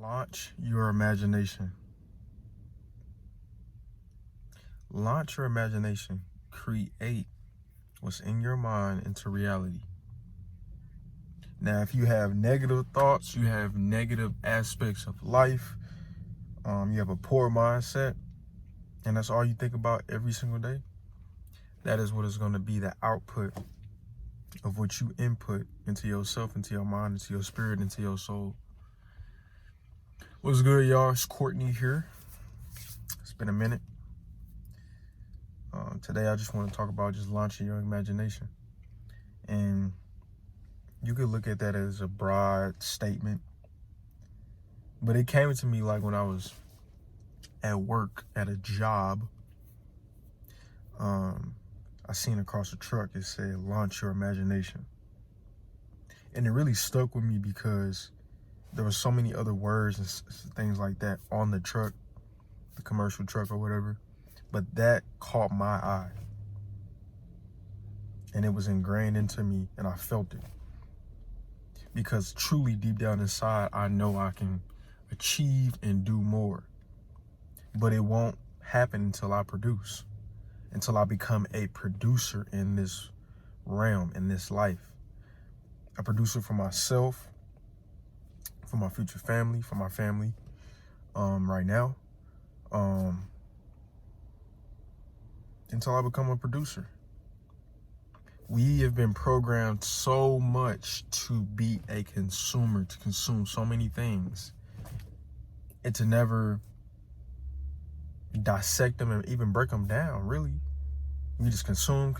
Launch your imagination. Launch your imagination. Create what's in your mind into reality. Now, if you have negative thoughts, you have negative aspects of life, you have a poor mindset, and that's all you think about every single day, that is what is going to be the output of what you input into yourself, into your mind, into your spirit, into your soul. What's good, y'all? It's Courtney here. It's been a minute. Today, I just want to talk about just launching your imagination. And you could look at that as a broad statement, but it came to me like when I was at work at a job. I seen across the truck, it said, launch your imagination. And it really stuck with me because there were so many other words and things like that on the truck, the commercial truck or whatever. But that caught my eye. And it was ingrained into me and I felt it. Because truly deep down inside, I know I can achieve and do more. But it won't happen until I produce. Until I become a producer in this realm, in this life. A producer for myself, for my future family, for my family right now. Until I become a producer. We have been programmed so much to be a consumer, to consume so many things, and to never dissect them and even break them down, really. We just consume,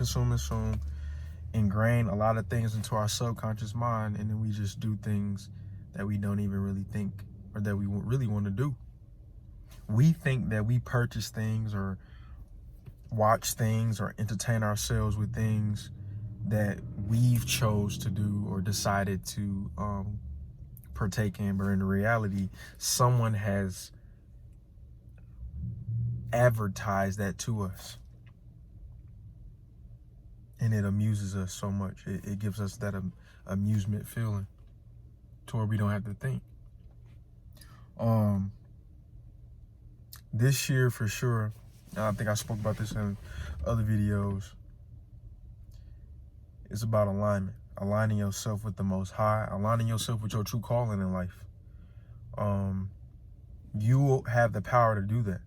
ingrain a lot of things into our subconscious mind, and then we just do things that we don't even really think or that we really want to do. We think that we purchase things or watch things or entertain ourselves with things that we've chose to do or decided to partake in, but in reality, someone has advertised that to us. And it amuses us so much. It gives us that amusement feeling to where we don't have to think. This year for sure, I think I spoke about this in other videos, it's about alignment. Aligning yourself with the Most High, aligning yourself with your true calling in life. You will have the power to do that.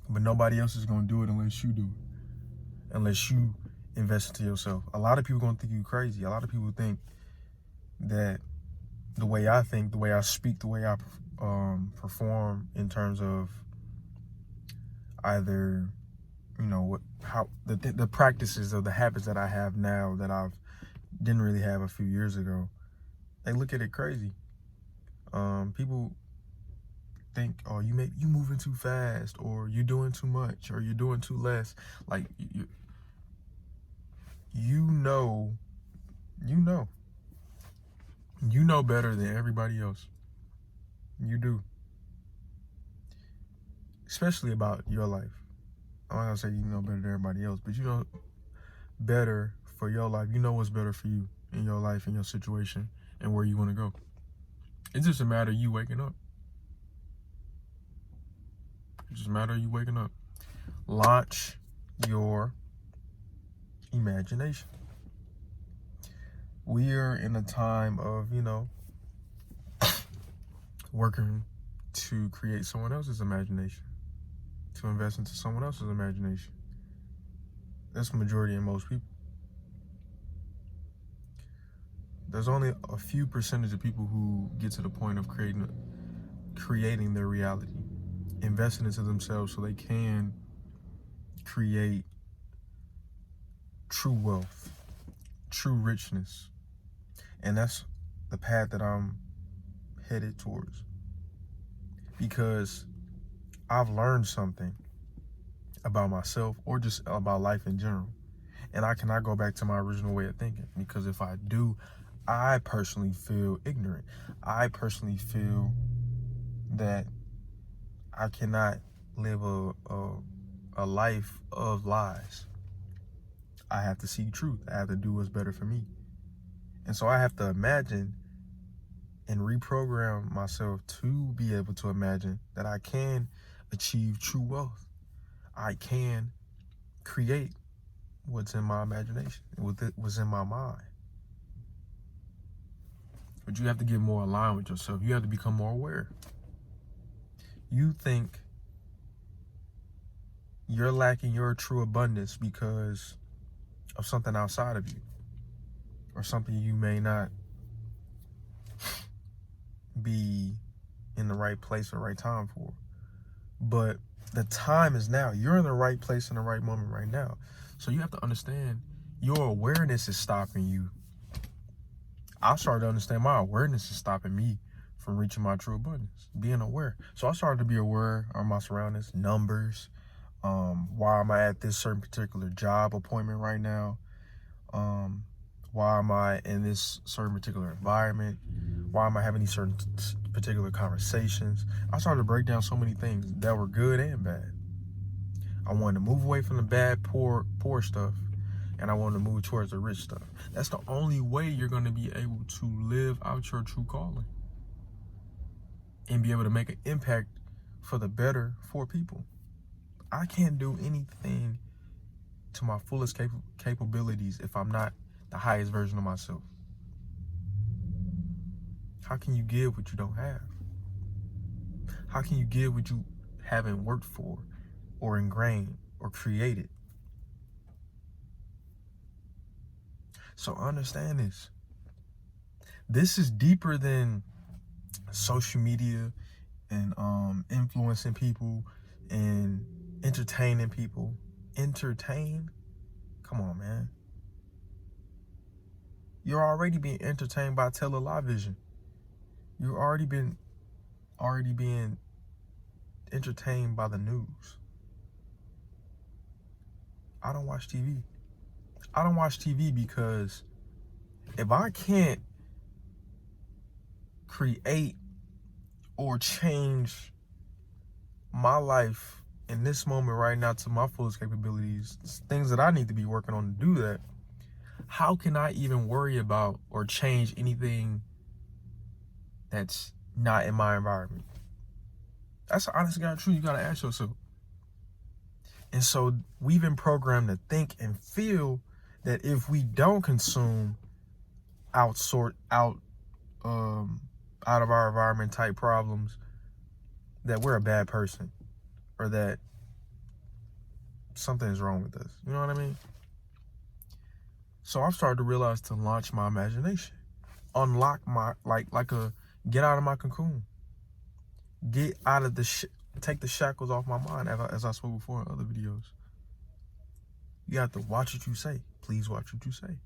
But nobody else is going to do it unless you do it. Unless you invest into yourself. A lot of people are going to think you crazy. A lot of people think that the way I think, the way I speak, the way I perform in terms of either, how the practices or the habits that I have now that I didn't really have a few years ago, they look at it crazy. People think, oh, you moving too fast, or you're doing too much, or you're doing too less. Like you know better than everybody else. You do. Especially about your life. I'm not gonna say you know better than everybody else, but you know better for your life. You know what's better for you in your life, in your situation, and where you want to go. It's just a matter of you waking up. It's just a matter of you waking up. Launch your imagination. We are in a time of, working to create someone else's imagination, to invest into someone else's imagination. That's the majority of most people. There's only a few percentage of people who get to the point of creating their reality, investing into themselves so they can create true wealth, true richness. And that's the path that I'm headed towards. Because I've learned something about myself or just about life in general. And I cannot go back to my original way of thinking, because if I do, I personally feel ignorant. I personally feel that I cannot live a life of lies. I have to seek truth. I have to do what's better for me. And so I have to imagine and reprogram myself to be able to imagine that I can achieve true wealth. I can create what's in my imagination, what's in my mind. But you have to get more aligned with yourself. You have to become more aware. You think you're lacking your true abundance because of something outside of you, or something you may not be in the right place or right time for. But the time is now. You're in the right place in the right moment right now. So you have to understand your awareness is stopping you. I started to understand my awareness is stopping me from reaching my true abundance, being aware. So I started to be aware of my surroundings, numbers, why am I at this certain particular job appointment right now? Why am I in this certain particular environment? Why am I having these certain particular conversations? I started to break down so many things that were good and bad. I wanted to move away from the bad, poor stuff, and I wanted to move towards the rich stuff. That's the only way you're going to be able to live out your true calling and be able to make an impact for the better for people. I can't do anything to my fullest capabilities if I'm not the highest version of myself. How can you give what you don't have? How can you give what you haven't worked for or ingrained or created? So understand this. This is deeper than social media and influencing people and entertaining people. Entertain? Come on, man. You're already being entertained by television. You're already being entertained by the news. I don't watch TV. I don't watch TV because if I can't create or change my life in this moment right now to my fullest capabilities, things that I need to be working on to do that, how can I even worry about or change anything that's not in my environment? That's the honest God truth you gotta ask yourself. And so we've been programmed to think and feel that if we don't consume out of our environment type problems, that we're a bad person or that something is wrong with us. You know what I mean? So I've started to realize to launch my imagination, unlock my get out of my cocoon, get out of take the shackles off my mind, as I spoke before in other videos. You have to watch what you say. Please watch what you say. You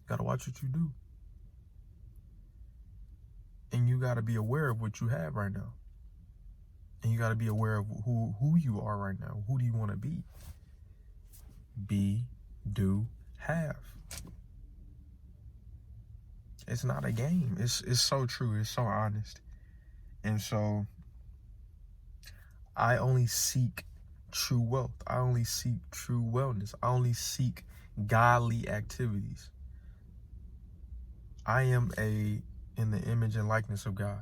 gotta watch what you do. And you gotta be aware of what you have right now. And you gotta be aware of who you are right now. Who do you wanna be? Be, do, have. It's not a game. It's so true. It's so honest. And so I only seek true wealth. I only seek true wellness. I only seek godly activities. I am in the image and likeness of God.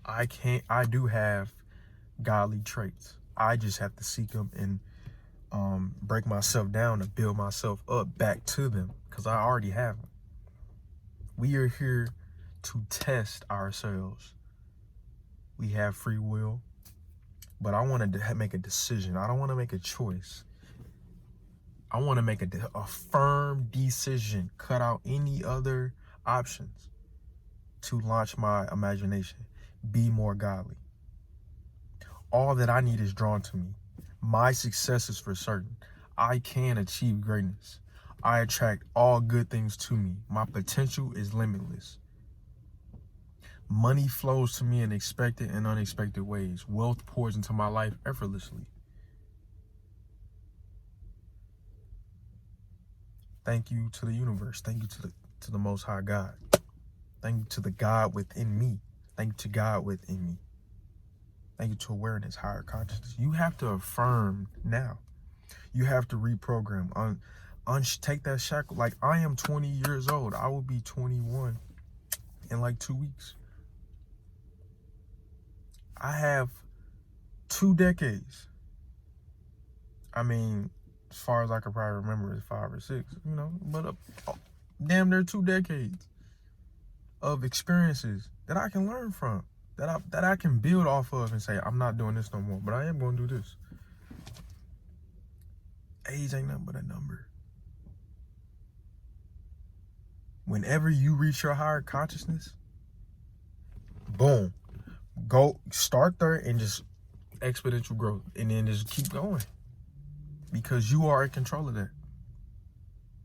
I do have godly traits. I just have to seek them and break myself down to build myself up back to them, because I already have them. We are here to test ourselves. We have free will, but I want to make a decision. I don't want to make a choice. I want to make a firm decision, cut out any other options to launch my imagination, be more godly. All that I need is drawn to me. My success is for certain. I can achieve greatness. I attract all good things to me. My potential is limitless. Money flows to me in expected and unexpected ways. Wealth pours into my life effortlessly. Thank you to the universe. Thank you to the Most High God. Thank you to the God within me. Thank you to God within me. Thank you to awareness, higher consciousness. You have to affirm now. You have to reprogram. Take that shackle. Like, I am 20 years old. I will be 21 in like 2 weeks. I have 2 decades. I mean, as far as I could probably remember, it's 5 or 6, you know, but damn near 2 decades of experiences that I can learn from, that I can build off of and say, I'm not doing this no more, but I am going to do this. Age ain't nothing but a number. Whenever you reach your higher consciousness, boom, go start there and just exponential growth, and then just keep going, because you are in control of that.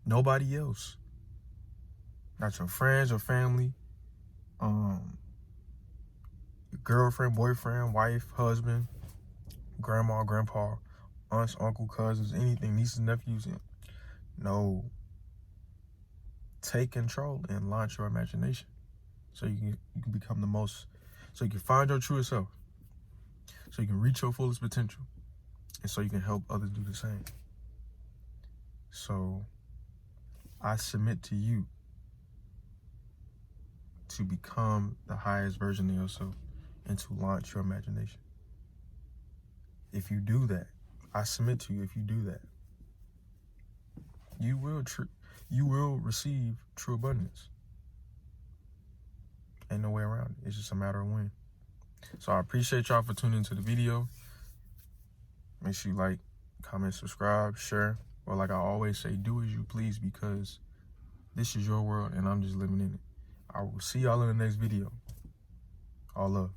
Nobody else. Not your friends or family, your girlfriend, boyfriend, wife, husband, grandma, grandpa, aunts, uncle, cousins, anything, nieces, nephews. No. Take control and launch your imagination, so you can become the most, so you can find your truest self, so you can reach your fullest potential, and so you can help others do the same. So I submit to you to become the highest version of yourself and to launch your imagination. If you do that, I submit to you, if you do that, you will receive true abundance. Ain't no way around it. It's just a matter of when. So I appreciate y'all for tuning into the video. Make sure you like, comment, subscribe, share. Or like I always say, do as you please, because this is your world and I'm just living in it. I will see y'all in the next video. All love.